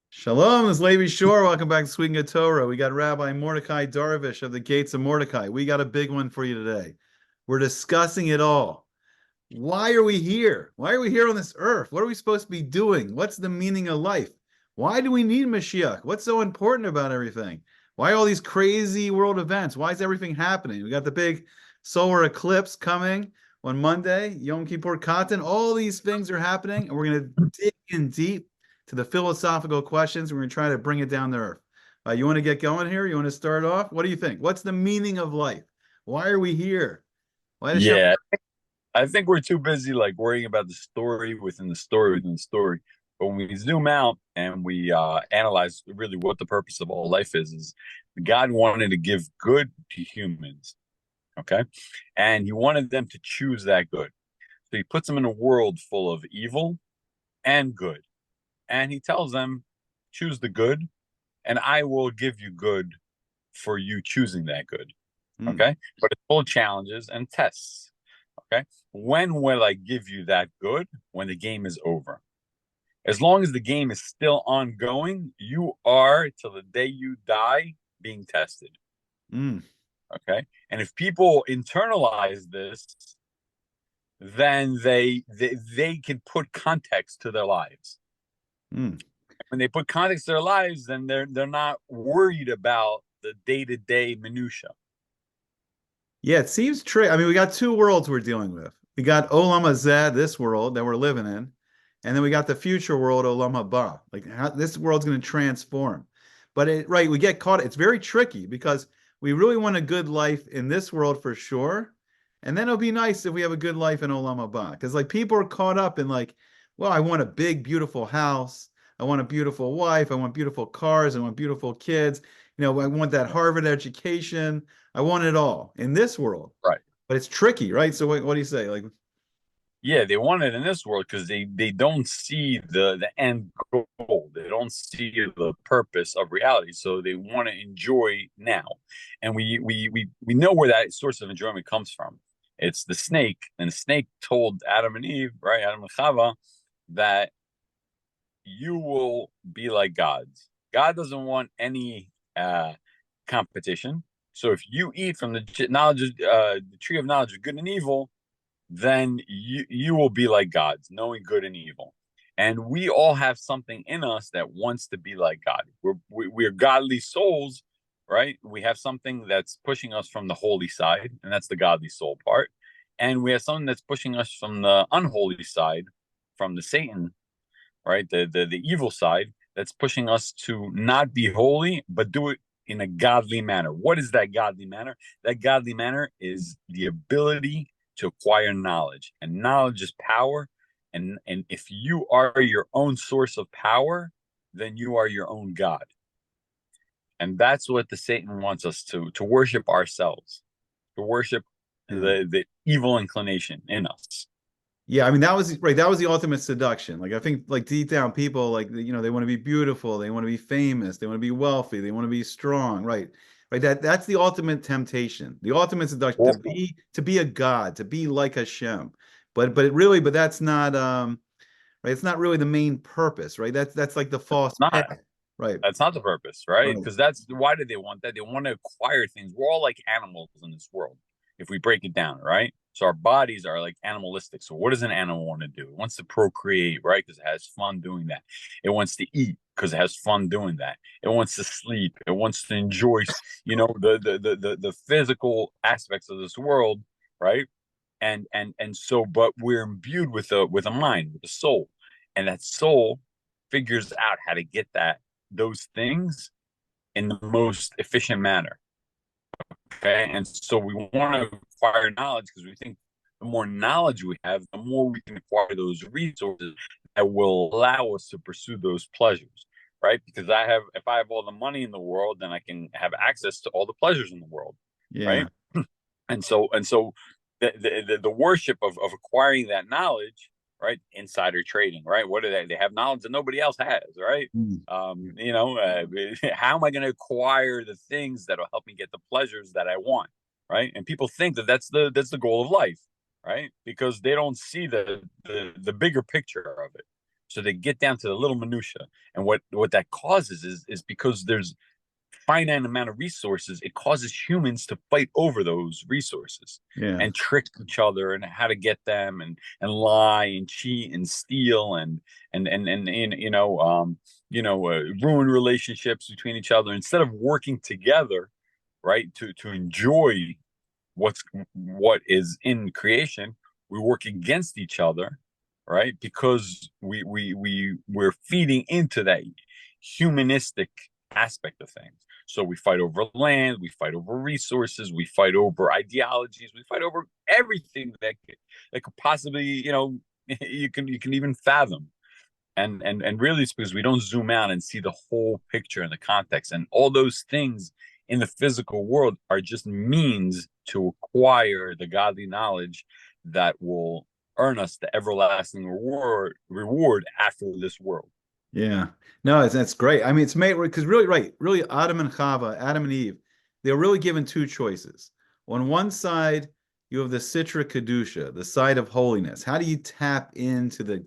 Shalom, this is Levi Shore. Welcome back to Speaking of Torah. We got Rabbi Mordecai Darvish of the Gates of Mordecai. We got a big one for you today. We're discussing it all. Why are we here? Why are we here on this earth? What are we supposed to be doing? What's the meaning of life? Why do we need Mashiach? What's so important about everything? Why all these crazy world events? Why is everything happening? We got the big solar eclipse coming on Monday, Yom Kippur Katan. All these things are happening, and we're going to dig in deep to the philosophical questions. We're going to try to bring it down to earth. You want to get going here? You want to start off? What do you think? What's the meaning of life? Why are we here? Why does Shem? Yeah, I think we're too busy like worrying about the story within the story within the story. But when we zoom out and we analyze really what the purpose of all life is God wanted to give good to humans, okay? And he wanted them to choose that good. So he puts them in a world full of evil and good. And he tells them, choose the good, and I will give you good for you choosing that good. Hmm. Okay. But it's full of challenges and tests. Okay. When will I give you that good? When the game is over. As long as the game is still ongoing, you are till the day you die being tested. Hmm. Okay. And if people internalize this, then they can put context to their lives. Hmm. When they put context to their lives, then they're not worried about the day-to-day minutia. Yeah, it seems tricky. I mean, we got two worlds we're dealing with. We got Olam Hazeh, this world that we're living in, and then we got the future world, Olam Haba. Like how this world's going to transform. But right, we get caught. It's very tricky because we really want a good life in this world for sure, and then it'll be nice if we have a good life in Olam Haba. Because like people are caught up in like, well, I want a big, beautiful house. I want a beautiful wife. I want beautiful cars. I want beautiful kids. I want that Harvard education. I want it all in this world, Right. but it's tricky, right? So what do you say? Like, Yeah, they want it in this world because they don't see the end goal. They don't see the purpose of reality. So they want to enjoy now. And we know where that source of enjoyment comes from. It's the snake, and the snake told Adam and Eve, right, Adam and Chava, that you will be like gods. God doesn't want any competition. So if you eat from the tree of knowledge of good and evil, then you will be like gods, knowing good and evil. And we all have something in us that wants to be like God. We're godly souls, right? We have something that's pushing us from the holy side, and that's the godly soul part. And we have something that's pushing us from the unholy side, from the Satan, right? The evil side that's pushing us to not be holy, but do it in a godly manner. What is that godly manner? That godly manner is the ability to acquire knowledge, and knowledge is power. And if you are your own source of power, then you are your own God. And that's what the Satan wants us to worship ourselves, to worship yeah, the evil inclination in us. yeah. I mean, that was right. That was the ultimate seduction. Like, I think, like deep down, people like they want to be beautiful, they want to be famous, they want to be wealthy, they want to be strong, right? Right. That's the ultimate temptation, the ultimate seduction to be a god, to be like Hashem. But that's not right. It's not really the main purpose, right? That's like the false path, Not. right? That's not the purpose, right? Right. Because that's why do they want that? They want to acquire things. We're all like animals in this world, if we break it down, right? So our bodies are like animalistic. So what does an animal want to do? It wants to procreate, right? Because it has fun doing that. It wants to eat because it has fun doing that. It wants to sleep. It wants to enjoy, the physical aspects of this world, right? And so, but we're imbued with a mind, with a soul, and that soul figures out how to get those things in the most efficient manner. Okay. And so we want to acquire knowledge because we think the more knowledge we have, the more we can acquire those resources that will allow us to pursue those pleasures. Right. Because if I have all the money in the world, then I can have access to all the pleasures in the world. Yeah. Right. And so the worship of acquiring that knowledge, right? Insider trading, right? What are they? They have knowledge that nobody else has, right? Mm. How am I going to acquire the things that'll help me get the pleasures that I want, right? And people think that that's the goal of life, right? Because they don't see the bigger picture of it, So they get down to the little minutia. And what that causes is because there's finite amount of resources, it causes humans to fight over those resources Yeah. and trick each other and how to get them and lie and cheat and steal and ruin relationships between each other instead of working together, right, to enjoy what is in creation. We work against each other, right, because we're feeding into that humanistic aspect of things. So we fight over land, we fight over resources, we fight over ideologies, we fight over everything that could possibly, you can even fathom. And really it's because we don't zoom out and see the whole picture and the context. And all those things in the physical world are just means to acquire the godly knowledge that will earn us the everlasting reward after this world. Yeah. No, that's great. I mean, it's made because really, right, really, Adam and Chava, Adam and Eve, they're really given two choices. On one side, you have the Sitra Kedusha, the side of holiness. How do you tap into the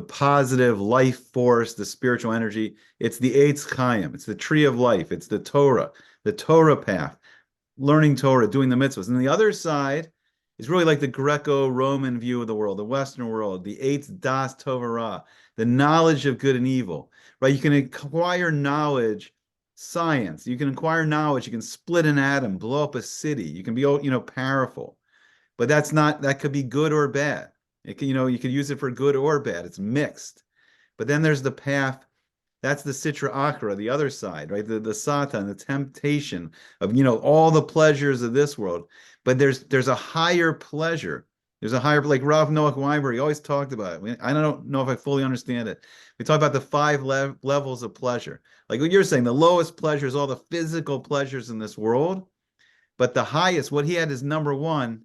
positive life force, the spiritual energy? It's the Eitz Chaim, it's the tree of life, it's the Torah path, learning Torah, doing the mitzvahs. And the other side is really like the Greco-Roman view of the world, the Western world, the Eitz Das Tovara, the knowledge of good and evil, right? You can acquire knowledge, science. You can acquire knowledge. You can split an atom, blow up a city. You can be, powerful. But that could be good or bad. It can, you could use it for good or bad. It's mixed. But then there's the path. That's the Sitra Achra, the other side, right? The Satan, the temptation of, all the pleasures of this world. But there's a higher pleasure. There's a higher, like Rav Noach Weinberg, he always talked about it. I don't know if I fully understand it. We talk about the five levels of pleasure. Like what you're saying, the lowest pleasure is all the physical pleasures in this world. But the highest, what he had is number one,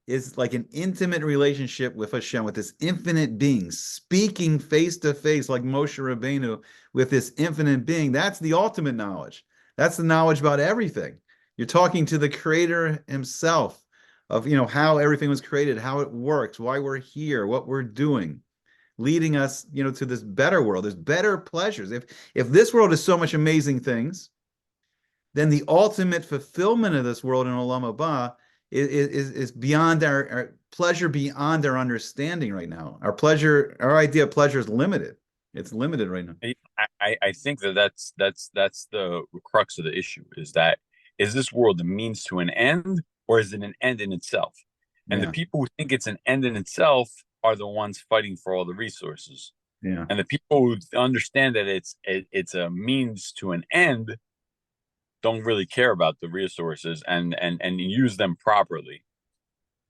is like an intimate relationship with Hashem, with this infinite being, speaking face to face like Moshe Rabbeinu with this infinite being. That's the ultimate knowledge. That's the knowledge about everything. You're talking to the creator himself of, how everything was created, how it works, why we're here, what we're doing, leading us, to this better world. There's better pleasures. If this world is so much amazing things, then the ultimate fulfillment of this world in Olam Haba is beyond our pleasure, beyond our understanding right now. Our idea of pleasure is limited. It's limited right now. I think that's the crux of the issue is this world a means to an end or is it an end in itself? And the Yeah, people who think it's an end in itself are the ones fighting for all the resources. yeah, And the people who understand that it's a means to an end don't really care about the resources and use them properly.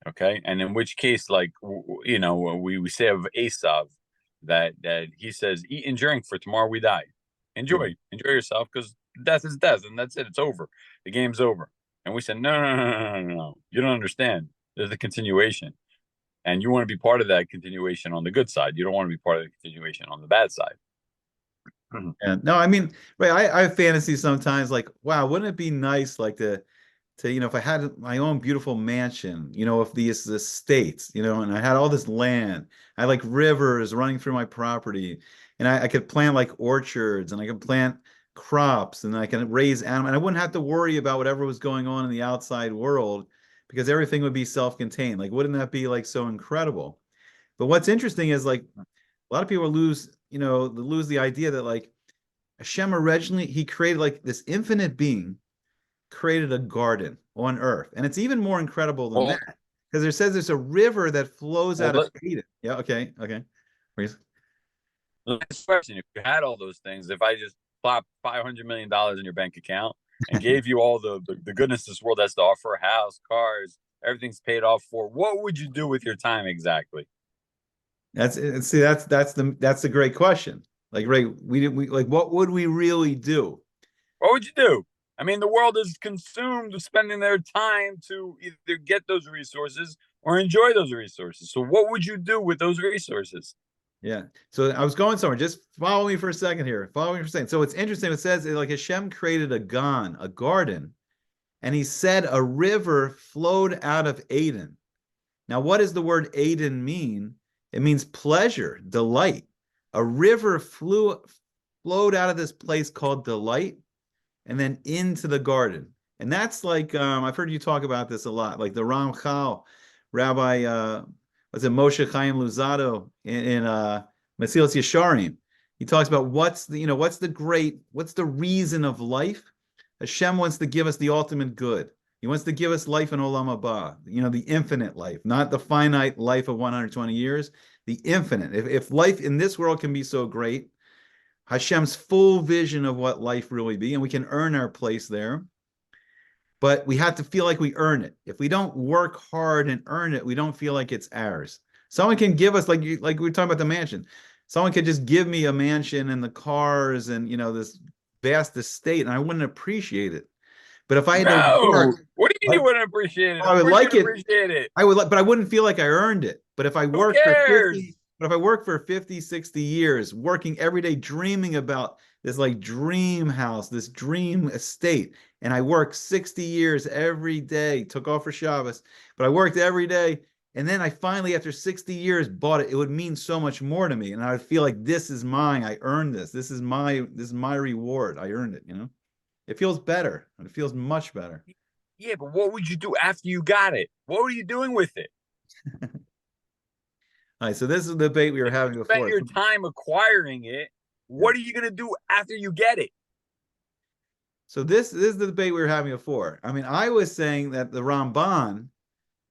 Okay, and in which case, like we say of Asav that he says, "Eat and drink, for tomorrow we die. yeah. Enjoy yourself, because death is death, and that's it. It's over. The game's over." And we said, "No, no, no, no, no, no, no. You don't understand. There's a continuation, and you want to be part of that continuation on the good side. You don't want to be part of the continuation on the bad side." Yeah. No, I mean, right. I have fantasies sometimes like, wow, wouldn't it be nice like to if I had my own beautiful mansion, if these estates, and I had all this land, I had like rivers running through my property, and I could plant like orchards, and I could plant crops, and I can raise animals, and I wouldn't have to worry about whatever was going on in the outside world because everything would be self-contained. Like, wouldn't that be like so incredible? But what's interesting is like a lot of people lose the idea that like Hashem originally he created like this infinite being created a garden on earth. And it's even more incredible than well, that. Because it says there's a river that flows well, out of Eden. Yeah, okay, okay. next question: if you had all those things, if I just plop $500 million in your bank account and gave you all the goodness this world has to offer, house, cars, everything's paid off for, what would you do with your time exactly? That's the great question. Like, right, we like what would we really do? What would you do? I mean, the world is consumed with spending their time to either get those resources or enjoy those resources. So, what would you do with those resources? Yeah. So I was going somewhere. Just follow me for a second here. Follow me for a second. So it's interesting. It says like Hashem created a garden, and he said a river flowed out of Eden. Now, what does the word Eden mean? It means pleasure, delight. A river flowed out of this place called Delight and then into the garden. And that's like I've heard you talk about this a lot, like the Ramchal, Rabbi was it Moshe Chaim Luzzatto in Mesilas Yesharim. He talks about what's the reason of life. Hashem wants to give us the ultimate good. He wants to give us life in Olam Haba, the infinite life, not the finite life of 120 years, the infinite. If life in this world can be so great, Hashem's full vision of what life really be, and we can earn our place there. But we have to feel like we earn it. If we don't work hard and earn it, we don't feel like it's ours. Someone can give us, like we were talking about the mansion. Someone could just give me a mansion and the cars and this vast estate, and I wouldn't appreciate it. But if I had to No. work, What do you mean you wouldn't appreciate it? I Of would course like you'd it. appreciate it. But I wouldn't feel like I earned it. But if I Who worked for cares? 50, but if I worked for 50, 60 years, working every day, dreaming about this like dream house, this dream estate, and I worked 60 years every day, took off for Shabbos, but I worked every day, and then I finally, after 60 years, bought it, it would mean so much more to me. And I would feel like this is mine. I earned this. This is my reward. I earned it. It feels better. It feels much better. Yeah, but what would you do after you got it? What were you doing with it? All right, so this is the debate we were If you having spent before. your time acquiring it, Yeah. what are you going to do after you get it? So this is the debate we were having before. I mean, I was saying that the Ramban,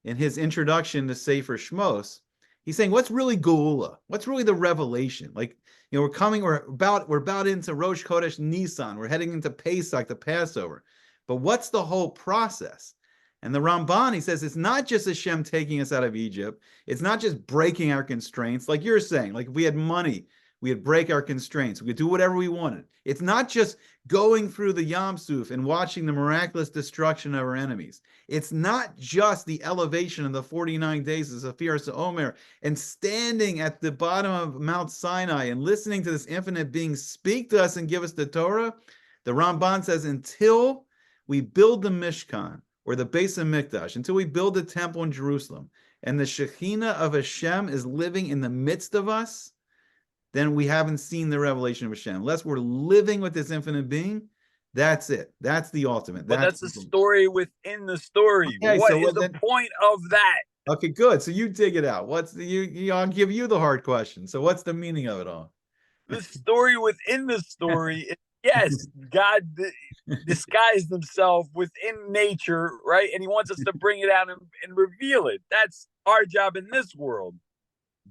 in his introduction to Sefer Shmos, he's saying, what's really Geula? What's really the revelation? Like, we're about into Rosh Chodesh Nisan. We're heading into Pesach, the Passover. But what's the whole process? And the Ramban, he says, it's not just Hashem taking us out of Egypt. It's not just breaking our constraints. Like you're saying, like if we had money, we would break our constraints. We could do whatever we wanted. It's not just going through the Yam Suf and watching the miraculous destruction of our enemies. It's not just the elevation of the 49 days of Zafir Omer and standing at the bottom of Mount Sinai and listening to this infinite being speak to us and give us the Torah. The Ramban says, until we build the Mishkan or the Beis HaMikdash, until we build the temple in Jerusalem, and the Shekhinah of Hashem is living in the midst of us, then we haven't seen the revelation of Hashem. Unless we're living with this infinite being, that's it. That's the ultimate. But that's the story within the story. Okay, What is the point of that? Okay, good. So you dig it out. I'll give you the hard question. So what's the meaning of it all? The story within the story is, yes, God disguised himself within nature, right? And he wants us to bring it out and reveal it. That's our job in this world.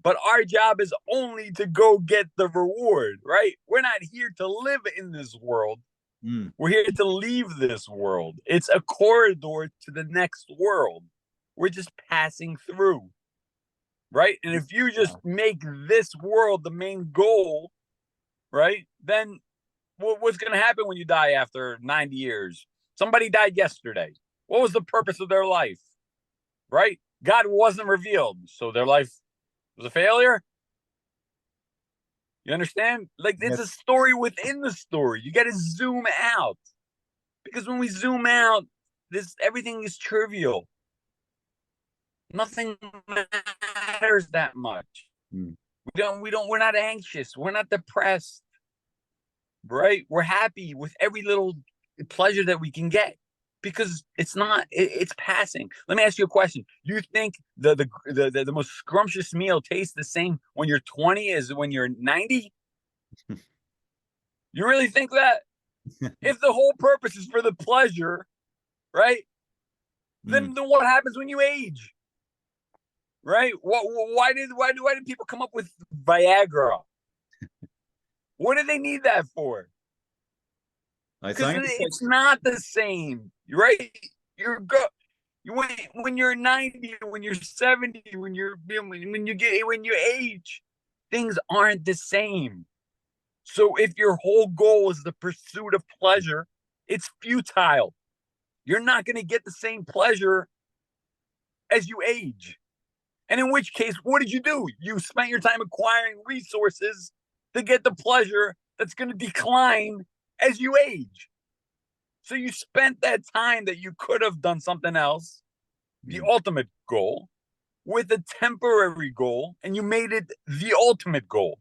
But our job is only to go get the reward, right? We're not here to live in this world. We're here to leave this world. It's a corridor to the next world. We're just passing through, right? And if you just make this world the main goal, right, then what's going to happen when you die after 90 years? Somebody died yesterday. What was the purpose of their life, right? God wasn't revealed, so their life was a failure. You understand? Like, it's a story within the story. You got to zoom out, because when we zoom out, everything is trivial. Nothing matters that much. We're not anxious. We're not depressed, right? We're happy with every little pleasure that we can get, because it's passing. Let me ask you a question. You think the most scrumptious meal tastes the same when you're 20 as when you're 90? You really think that? If the whole purpose is for the pleasure, right? Then what happens when you age? Right? Why did people come up with Viagra? What do they need that for? Because it's not the same, right? When you're 90, when you're 70, when you age, things aren't the same. So if your whole goal is the pursuit of pleasure, it's futile. You're not going to get the same pleasure as you age. And in which case, what did you do? You spent your time acquiring resources to get the pleasure that's going to decline as you age. So you spent that time that you could have done something else, the ultimate goal, with a temporary goal, and you made it the ultimate goal.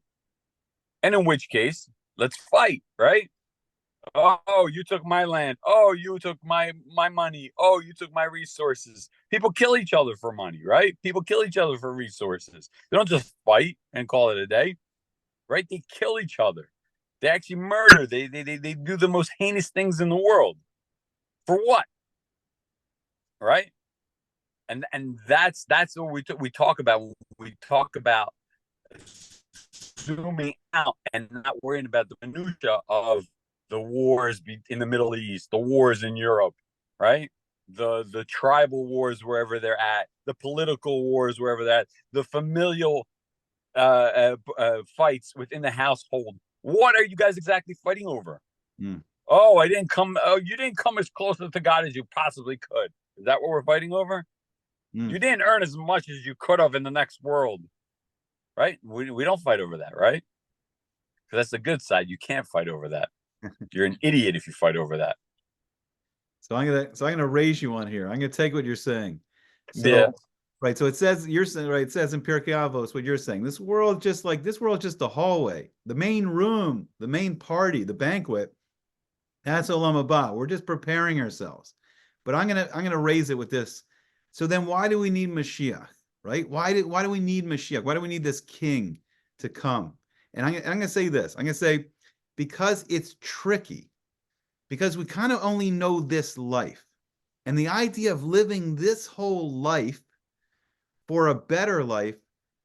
And in which case, let's fight, right? Oh, you took my land. Oh, you took my money. Oh, you took my resources. People kill each other for money, right? People kill each other for resources. They don't just fight and call it a day, right? They kill each other. They actually murder. They do the most heinous things in the world. For what? Right? And that's what we talk about. We talk about zooming out and not worrying about the minutia of the wars in the Middle East, the wars in Europe, right? The tribal wars wherever they're at, the political wars wherever they're at, the familial fights within the household. What are you guys exactly fighting over? Mm, Oh, I didn't come. Oh, you didn't come as close to God as you possibly could. Is that what we're fighting over? mm. You didn't earn as much as you could have in the next world, right? We don't fight over that, right? Because that's the good side. You can't fight over that. You're an idiot if you fight over that. So I'm gonna raise you on here. I'm gonna take what you're saying. Yeah, So right, so it says you're saying right, it says in Pirkei Avos what you're saying. This world just a hallway. The main room, the main party, the banquet, that's Olam Haba. We're just preparing ourselves. But I'm gonna raise it with this. So then why do we need Mashiach? Right? Why do we need Mashiach? Why do we need this king to come? And I'm gonna say this. I'm gonna say because it's tricky, because we kind of only know this life. And the idea of living this whole life for a better life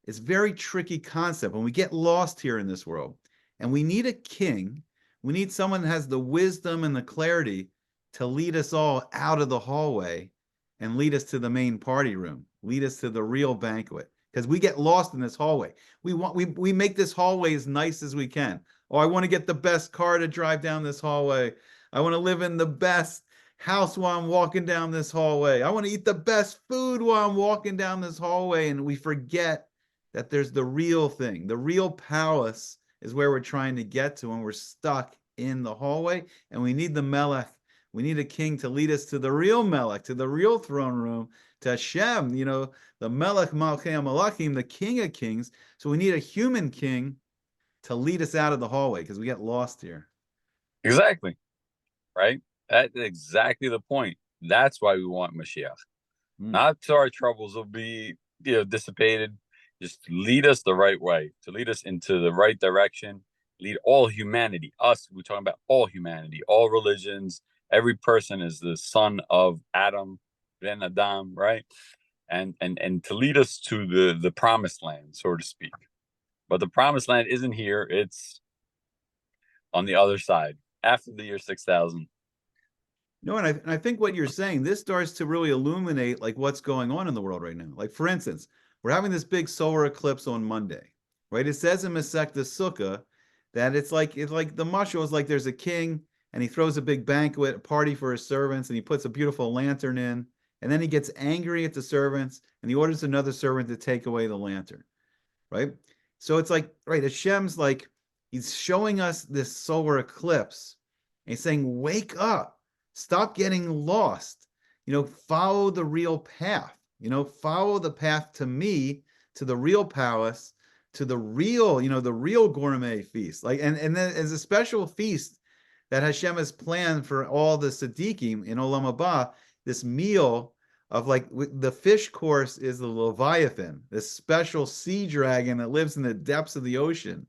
is a very tricky concept when we get lost here in this world. And we need a king. We need someone that has the wisdom and the clarity to lead us all out of the hallway and lead us to the main party room, lead us to the real banquet. Because we get lost in this hallway. We make this hallway as nice as we can. Oh, I want to get the best car to drive down this hallway. I want to live in the best house while I'm walking down this hallway. I want to eat the best food while I'm walking down this hallway. And we forget that there's the real thing. The real palace is where we're trying to get to when we're stuck in the hallway. And we need the Melech. We need a king to lead us to the real Melech, to the real throne room, to Hashem, the Melech Malchei Malachim, the King of Kings. So we need a human king to lead us out of the hallway because we get lost here. exactly. Right? That's exactly the point. That's why we want Mashiach. Mm. Not so our troubles will be, dissipated. Just lead us the right way, to lead us into the right direction, lead all humanity, us, we're talking about all humanity, all religions. Every person is the son of Adam, Ben Adam, right? And to lead us to the promised land, so to speak. But the promised land isn't here, it's on the other side after the year 6000. No, and I think what you're saying, this starts to really illuminate like what's going on in the world right now. Like for instance, we're having this big solar eclipse on Monday, right? It says in Masechta Sukkah that it's like the mashal is like there's a king and he throws a big banquet, a party for his servants, and he puts a beautiful lantern in, and then he gets angry at the servants and he orders another servant to take away the lantern, right? So it's like, right, Hashem's like, he's showing us this solar eclipse and he's saying, wake up, stop getting lost, follow the real path, follow the path to me, to the real palace, to the real gourmet feast. Like, and then as a special feast that Hashem has planned for all the Siddiqim in Olam Haba, this meal of like the fish course is the Leviathan, this special sea dragon that lives in the depths of the ocean.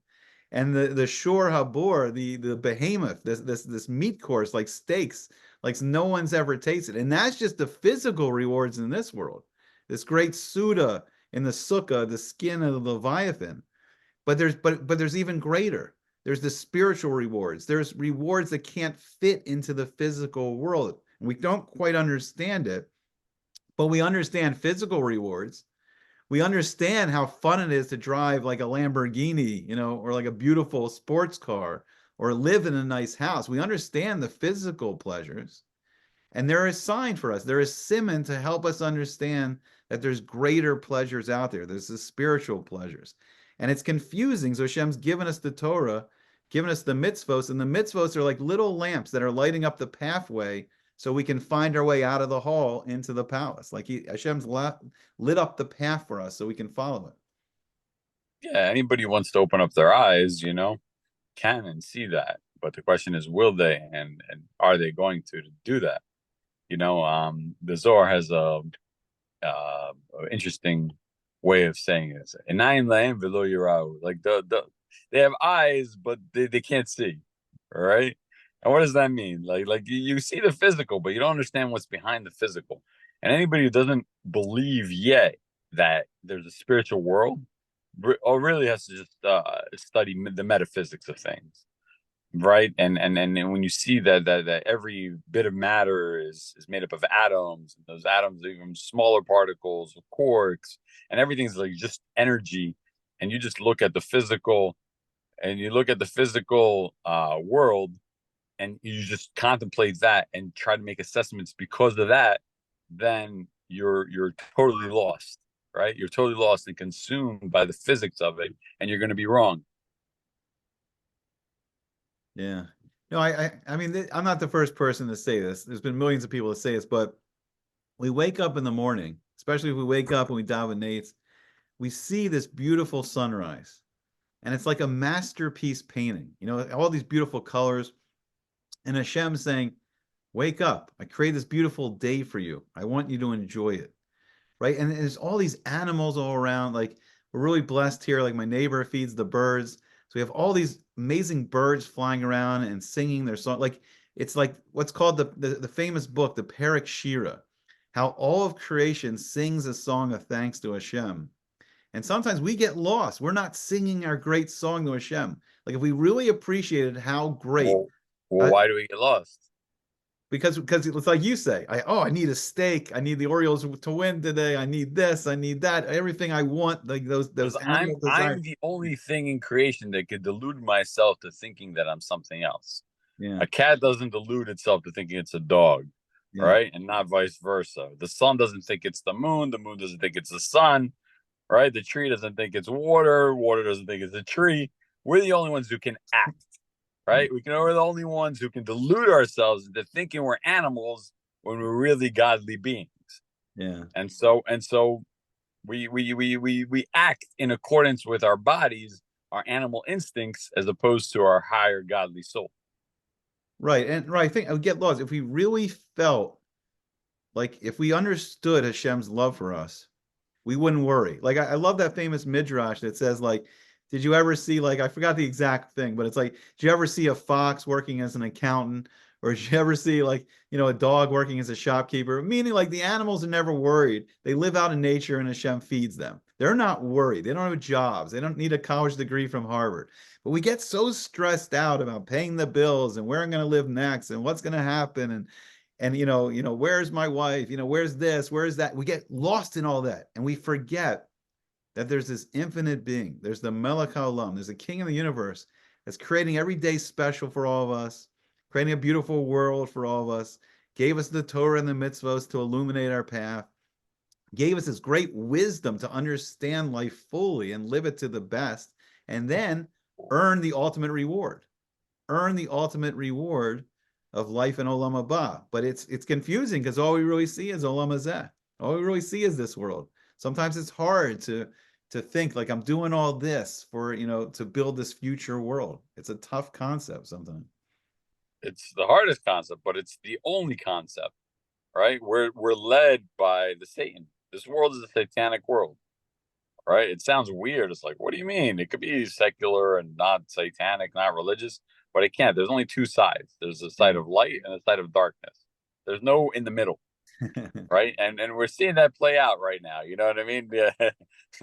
And the shore habor, the behemoth, this meat course like steaks, like no one's ever tasted. And that's just the physical rewards in this world. This great Suda in the sukkah, the skin of the Leviathan. But there's even greater. There's the spiritual rewards. There's rewards that can't fit into the physical world. And we don't quite understand it, but we understand physical rewards. We understand how fun it is to drive like a Lamborghini, or like a beautiful sports car, or live in a nice house. We understand the physical pleasures. And there is sign for us. There is simon to help us understand that there's greater pleasures out there. There's the spiritual pleasures. And it's confusing. So Hashem's given us the Torah, given us the mitzvos, and the mitzvos are like little lamps that are lighting up the pathway so we can find our way out of the hall into the palace. Like Hashem's lit up the path for us so we can follow it. Yeah, anybody who wants to open up their eyes, can and see that. But the question is, will they, and are they going to do that? The Zohar has uh, interesting way of saying it. Enayim lahem v'lo yirau. Like they have eyes, but they can't see. All right. And what does that mean? Like you see the physical, but you don't understand what's behind the physical. And anybody who doesn't believe yet that there's a spiritual world, or really has to just study the metaphysics of things, right? And when you see that every bit of matter is made up of atoms, and those atoms are even smaller particles, quarks, and everything's like just energy, and you just look at the physical, and you look at the physical world, and you just contemplate that and try to make assessments because of that, then you're totally lost, right? You're totally lost and consumed by the physics of it, and you're going to be wrong. Yeah. No, I mean, I'm not the first person to say this. There's been millions of people to say this, but we wake up in the morning, especially if we wake up and we daven nates, we see this beautiful sunrise, and it's like a masterpiece painting. All these beautiful colors, and Hashem saying, "Wake up! I create this beautiful day for you. I want you to enjoy it." Right? And there's all these animals all around. Like, we're really blessed here. Like, my neighbor feeds the birds. So we have all these amazing birds flying around and singing their song. Like, it's like what's called the famous book, the Perek Shira, how all of creation sings a song of thanks to Hashem. And sometimes we get lost. We're not singing our great song to Hashem. Like, if we really appreciated how great, Well, uh, why do we get lost? because it's like you say, I need a steak, I need the Orioles to win today, I need this, I need that, everything I want, like those Because animal I'm desires. the only thing in creation that could delude myself to thinking that I'm something else. Yeah, A cat doesn't delude itself to thinking it's a dog, yeah, right? And not vice versa. The sun doesn't think it's the moon doesn't think it's the sun, right? The tree doesn't think it's water, water doesn't think it's a tree. We're the only ones who can act, yeah, right? We're the only ones who can delude ourselves into thinking we're animals when we're really godly beings. yeah. And so we act in accordance with our bodies, our animal instincts, as opposed to our higher godly soul. Right. And right, I think I would get lost if we really felt like, if we understood Hashem's love for us, we wouldn't worry. Like, I love that famous midrash that says, like, did you ever see, like, I forgot the exact thing, but it's like, did you ever see a fox working as an accountant, or did you ever see, like, a dog working as a shopkeeper? Meaning, like, the animals are never worried. They live out in nature and Hashem feeds them. They're not worried. They don't have jobs. They don't need a college degree from Harvard. But we get so stressed out about paying the bills and where I'm going to live next and what's going to happen, and where's my wife, where's this, where's that. We get lost in all that, and we forget that there's this infinite being. There's the Melech HaOlam. There's a king of the universe that's creating every day special for all of us, creating a beautiful world for all of us, gave us the Torah and the mitzvos to illuminate our path, gave us this great wisdom to understand life fully and live it to the best, and then earn the ultimate reward. Earn the ultimate reward of life in Olam Haba. But it's confusing because all we really see is Olam Hazeh. All we really see is this world. Sometimes it's hard to think, like, I'm doing all this for, to build this future world. It's a tough concept sometimes. It's the hardest concept, but it's the only concept, right? We're led by the Satan. This world is a satanic world, right? It sounds weird. It's like, what do you mean? It could be secular and not satanic, not religious, but it can't. There's only two sides. There's a side Yeah. of light and a side of darkness. There's no in the middle, right? And we're seeing that play out right now. You know what I mean? Yeah.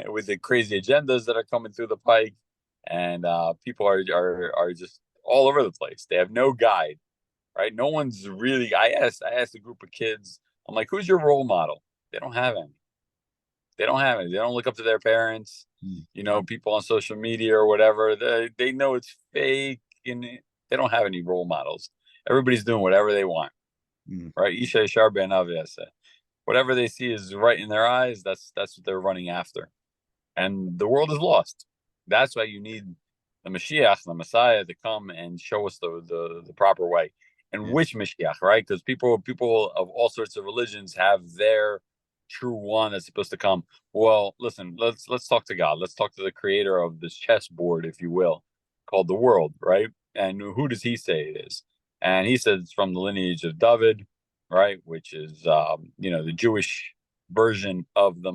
With the crazy agendas that are coming through the pike, and people are just all over the place. They have no guide, right? No one's really. I asked a group of kids. I'm like, who's your role model? They don't have any. They don't have any. They don't look up to their parents. Mm, People on social media or whatever. They know it's fake, and they don't have any role models. Everybody's doing whatever they want, mm. right? Isha Yashar ben Aviasa. Whatever they see is right in their eyes. That's what they're running after, and the world is lost. That's why you need the Mashiach, the Messiah, to come and show us the proper way. And Yeah. which Mashiach, right? Because people of all sorts of religions have their true one that's supposed to come. Well, listen, let's talk to God. Let's talk to the creator of this chessboard, if you will, called the world, right? And who does he say it is? And he says it's from the lineage of David, right? Which is, the Jewish version of the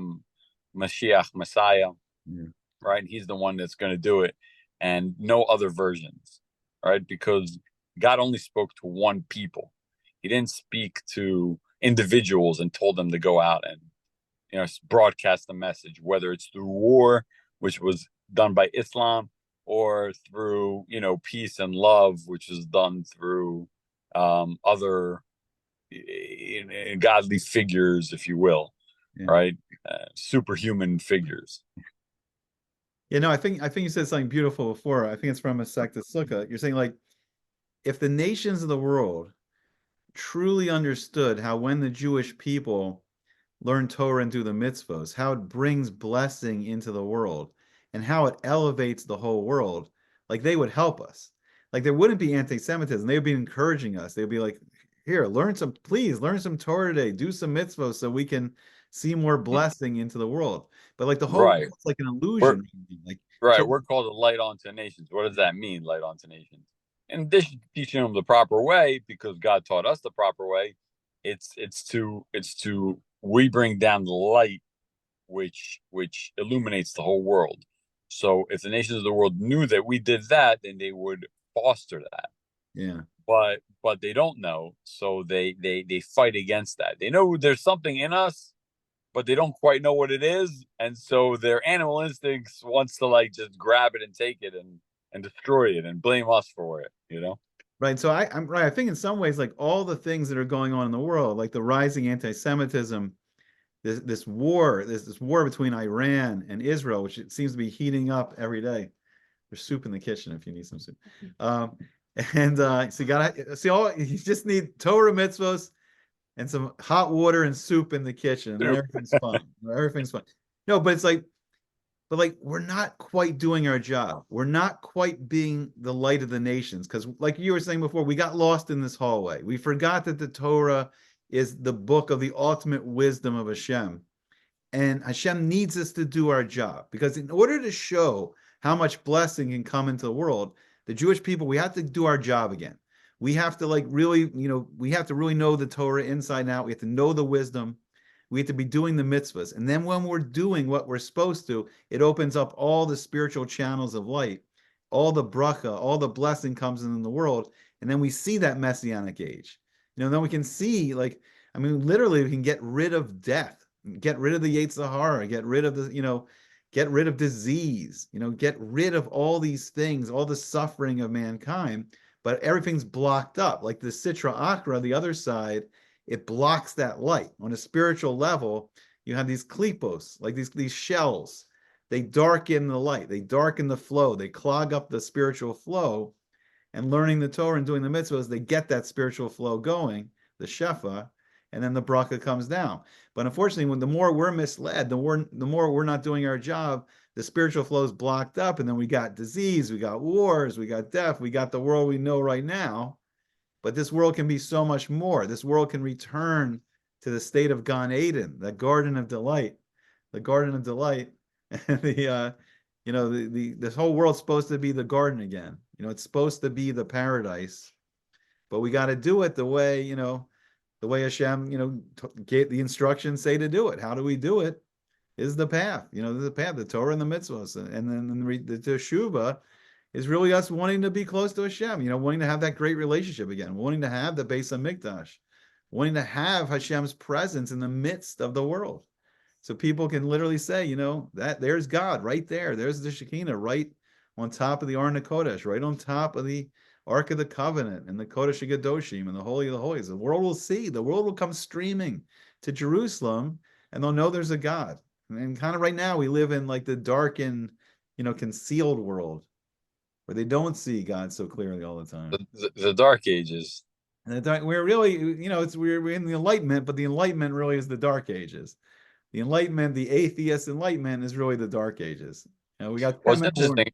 Mashiach Messiah, Yeah. right? He's the one that's going to do it, and no other versions, right? Because God only spoke to one people. He didn't speak to individuals and told them to go out and broadcast the message, whether it's through war, which was done by Islam, or through peace and love, which is done through other godly figures, if you will, Yeah. right? Superhuman figures. No, I think you said something beautiful before. I think it's from a sect of Sukkah. You're saying like if the nations of the world truly understood how when the Jewish people learn Torah and do the mitzvos, how it brings blessing into the world and how it elevates the whole world, like they would help us. Like there wouldn't be anti-Semitism. They would be encouraging us. They'd be like, here, please learn some Torah today, do some mitzvos so we can see more blessing into the world. But like the whole Right. world's like an We're illusion. Like right. check, We're called to light onto nations. What does that mean, light onto nations? In addition to teaching them the proper way, because God taught us the proper way, it's to we bring down the light which illuminates the whole world. So if the nations of the world knew that we did that, then they would foster that. yeah. But they don't know, so they fight against that. They know there's something in us, but they don't quite know what it is, and so their animal instincts wants to like just grab it and take it and destroy it and blame us for it. Right. So I'm right. I think in some ways, like all the things that are going on in the world, like the rising anti-Semitism, this war between Iran and Israel, which it seems to be heating up every day. There's soup in the kitchen if you need some soup. Um, and so you gotta see all you just need Torah mitzvos and some hot water and soup in the kitchen, and then everything's fine. Everything's fine. No, but it's like, but like we're not quite doing our job. We're not quite being the light of the nations because, like you were saying before, we got lost in this hallway. We forgot that the Torah is the book of the ultimate wisdom of Hashem. And Hashem needs us to do our job because in order to show how much blessing can come into the world, the Jewish people, we have to do our job again. We have to like really, we have to really know the Torah inside and out. We have to know the wisdom. We have to be doing the mitzvahs. And then when we're doing what we're supposed to, it opens up all the spiritual channels of light, all the bracha, all the blessing comes in the world. And then we see that messianic age. Then we can see like, I mean, literally we can get rid of death, get rid of the Yetzer Hara, get rid of get rid of disease, get rid of all these things, all the suffering of mankind, but everything's blocked up. Like the Sitra Achra, the other side, it blocks that light. On a spiritual level, you have these klipos, like these shells. They darken the light, they darken the flow, they clog up the spiritual flow. And learning the Torah and doing the mitzvahs, they get that spiritual flow going, the shefa, and then the bracha comes down. But unfortunately, when the more we're misled, the more we're not doing our job, the spiritual flow is blocked up, and then we got disease, we got wars, we got death, we got the world we know right now. But this world can be so much more. This world can return to the state of Gan Eden, the garden of delight, the garden of delight, and this whole world's supposed to be the garden again. It's supposed to be the paradise, but we got to do it the way Hashem, gave the instructions say to do it. How do we do it? Is the path. There's a path, the Torah and the mitzvahs, and then the teshuva is really us wanting to be close to Hashem. Wanting to have that great relationship again, wanting to have the Beis Hamikdash, wanting to have Hashem's presence in the midst of the world. So people can literally say, that there's God right there. There's the Shekinah right on top of the Arna Kodesh, right on top of the Ark of the Covenant and the Kodesh HaGadoshim and the Holy of the Holies. The world will see. The world will come streaming to Jerusalem, and they'll know there's a God. And kind of right now, we live in like the darkened, concealed world where they don't see God so clearly all the time. The Dark Ages. And we're really, we're in the Enlightenment, but the Enlightenment really is the Dark Ages. The Enlightenment, the atheist Enlightenment, is really the Dark Ages. We got Well, 10 it's minutes more. interesting.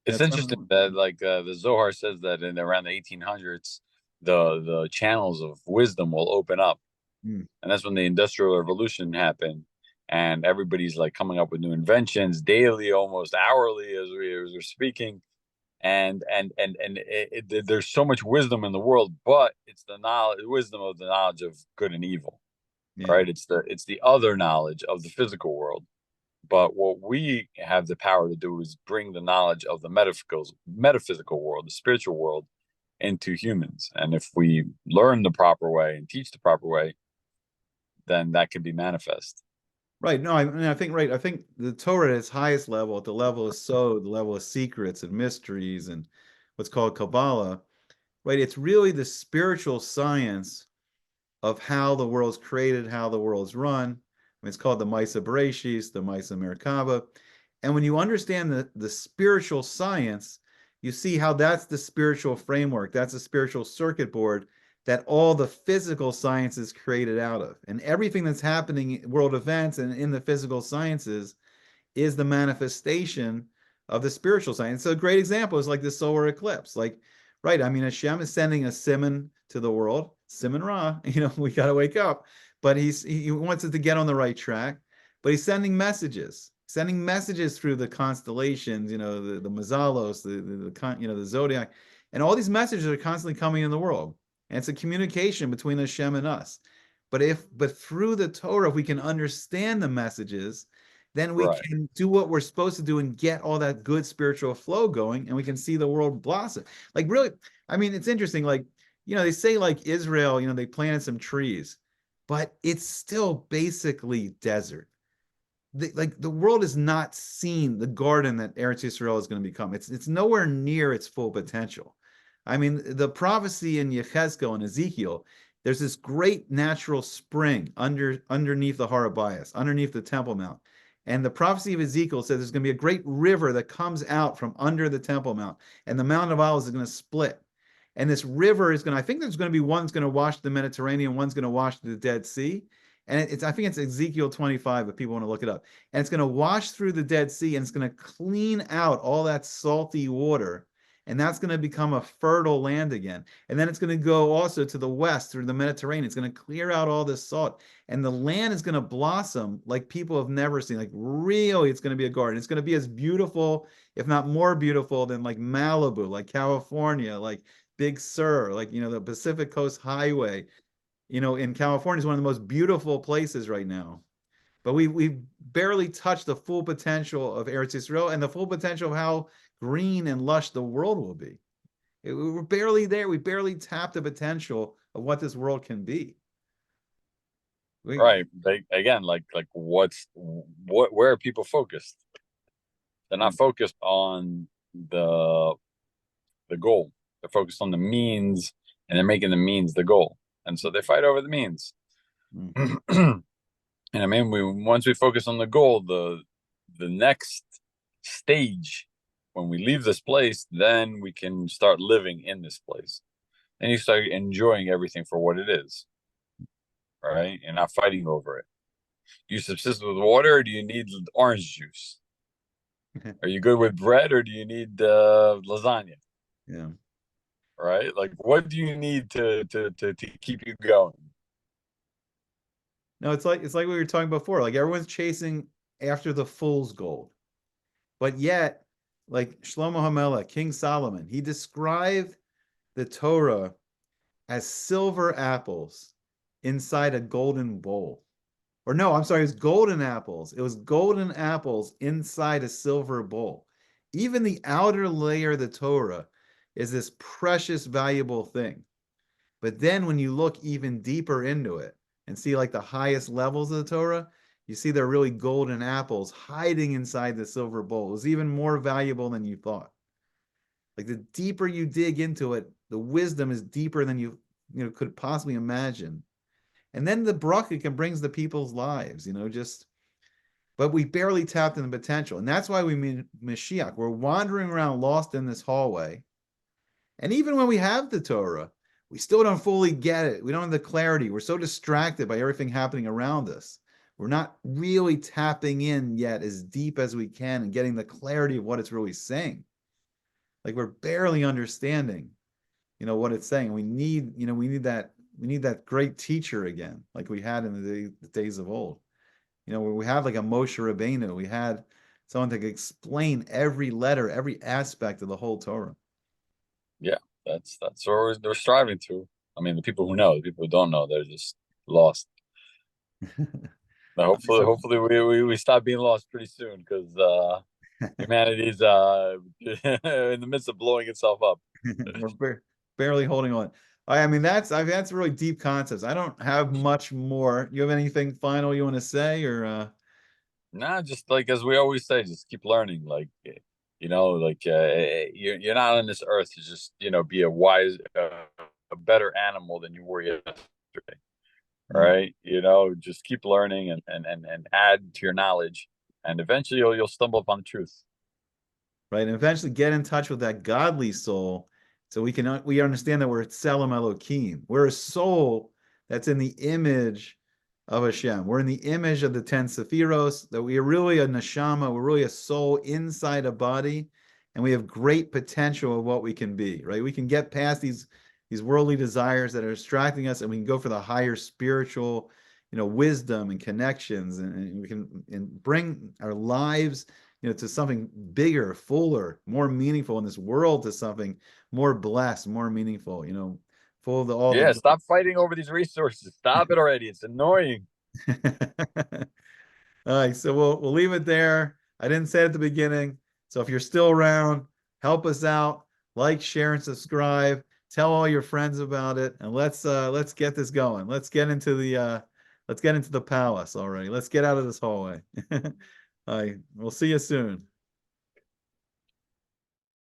Yeah, It's 10 interesting minutes. that like the Zohar says that in around the 1800s, the channels of wisdom will open up, Mm. and that's when the Industrial Revolution happened, and everybody's like coming up with new inventions daily, almost hourly, as we're speaking, there's so much wisdom in the world, but it's the knowledge, wisdom of the knowledge of good and evil, Yeah. right? It's the other knowledge of the physical world. But what we have the power to do is bring the knowledge of the metaphysical world, the spiritual world, into humans. And if we learn the proper way and teach the proper way, then that can be manifest. Right. No, I mean, I think right. I think the Torah at its highest level, at the level of Sod, the level of secrets and mysteries and what's called Kabbalah, right? It's really the spiritual science of how the world's created, how the world's run. I mean, it's called the Misa Bereshis, the Misa Merkaba. And when you understand the spiritual science, you see how that's the spiritual framework, that's the spiritual circuit board that all the physical science is created out of. And everything that's happening in world events and in the physical sciences is the manifestation of the spiritual science. So a great example is like the solar eclipse. Like, right, I mean, Hashem is sending a simon to the world, simon Ra, we got to wake up, but he wants it to get on the right track, but he's sending messages through the constellations, the mazalos, the zodiac, and all these messages are constantly coming in the world. And it's a communication between Hashem and us. But through the Torah, if we can understand the messages, then we Right. can do what we're supposed to do and get all that good spiritual flow going, and we can see the world blossom. Like really, I mean, it's interesting. Like, they say like Israel, they planted some trees, but it's still basically desert. The world has not seen the garden that Eretz Yisrael is going to become. It's nowhere near its full potential. I mean, the prophecy in Yechezkel and Ezekiel, there's this great natural spring underneath the Harabayas, underneath the Temple Mount. And the prophecy of Ezekiel says there's going to be a great river that comes out from under the Temple Mount, and the Mount of Olives is going to split. And this river is going to, I think there's going to be one's going to wash the Mediterranean, one's going to wash the Dead Sea. And I think it's Ezekiel 25, if people want to look it up. And it's going to wash through the Dead Sea and it's going to clean out all that salty water. And that's going to become a fertile land again. And then it's going to go also to the west through the Mediterranean. It's going to clear out all this salt. And the land is going to blossom like people have never seen. Like, really, it's going to be a garden. It's going to be as beautiful, if not more beautiful, than like Malibu, like California, like Big Sur, like, the Pacific Coast Highway, in California is one of the most beautiful places right now. But we barely touched the full potential of Eretz Yisrael and the full potential of how green and lush the world will be. We were barely there. We barely tapped the potential of what this world can be. We, Right. Again, like where are people focused? They're yeah. not focused on the goal. They're focused on the means, and they're making the means the goal. And so they fight over the means. Mm. And I mean, once we focus on the goal, the next stage, when we leave this place, then we can start living in this place. And you start enjoying everything for what it is, right? And not fighting over it. Do you subsist with water, or do you need orange juice? Are you good with bread, or do you need lasagna? Yeah. Right? Like, what do you need to keep you going? No, it's like we were talking before. Like everyone's chasing after the fool's gold. But yet, like Shlomo HaMelech, King Solomon, he described the Torah as silver apples inside a golden bowl. Or no, I'm sorry, it was golden apples. It was golden apples inside a silver bowl. Even the outer layer of the Torah is this precious, valuable thing. But then when you look even deeper into it and see like the highest levels of the Torah, you see they're really golden apples hiding inside the silver bowl. It was even more valuable than you thought. Like the deeper you dig into it, the wisdom is deeper than you could possibly imagine. And then the bracha can brings the people's lives, just but we barely tapped in the potential. And that's why we mean Mashiach. We're wandering around lost in this hallway. And even when we have the Torah, we still don't fully get it. We don't have the clarity. We're so distracted by everything happening around us. We're not really tapping in yet as deep as we can and getting the clarity of what it's really saying. Like we're barely understanding, what it's saying. We need that great teacher again, like we had in the days of old. Where we had like a Moshe Rabbeinu, we had someone to explain every letter, every aspect of the whole Torah. Yeah, that's what we're striving to. I mean, the people who know, the people who don't know, they're just lost. But hopefully, So hopefully we stop being lost pretty soon because humanity's in the midst of blowing itself up. we're barely holding on. I mean, that's really deep concepts. I don't have much more. You have anything final you want to say, or Nah, just like as we always say, just keep learning. Like, you're not on this earth to just be a better animal than you were yesterday. yeah, Right? Just keep learning and add to your knowledge, and eventually you'll stumble upon the truth. right? And eventually get in touch with that godly soul, so we understand that we're Tselem Elohim. We're a soul that's in the image of Hashem. We're in the image of the 10 Sephiros, that we are really a neshama, we're really a soul inside a body, and we have great potential of what we can be, right? We can get past these worldly desires that are distracting us, and we can go for the higher spiritual, wisdom and connections, and we can bring our lives, to something bigger, fuller, more meaningful in this world, to something more blessed, more meaningful, full of all Yeah, the stop fighting over these resources. Stop it already. It's annoying. All right, so we'll leave it there. I didn't say it at the beginning. So if you're still around, help us out. Like, share, and subscribe. Tell all your friends about it, and let's get this going. Let's get into the palace already. Let's get out of this hallway. All right, we'll see you soon.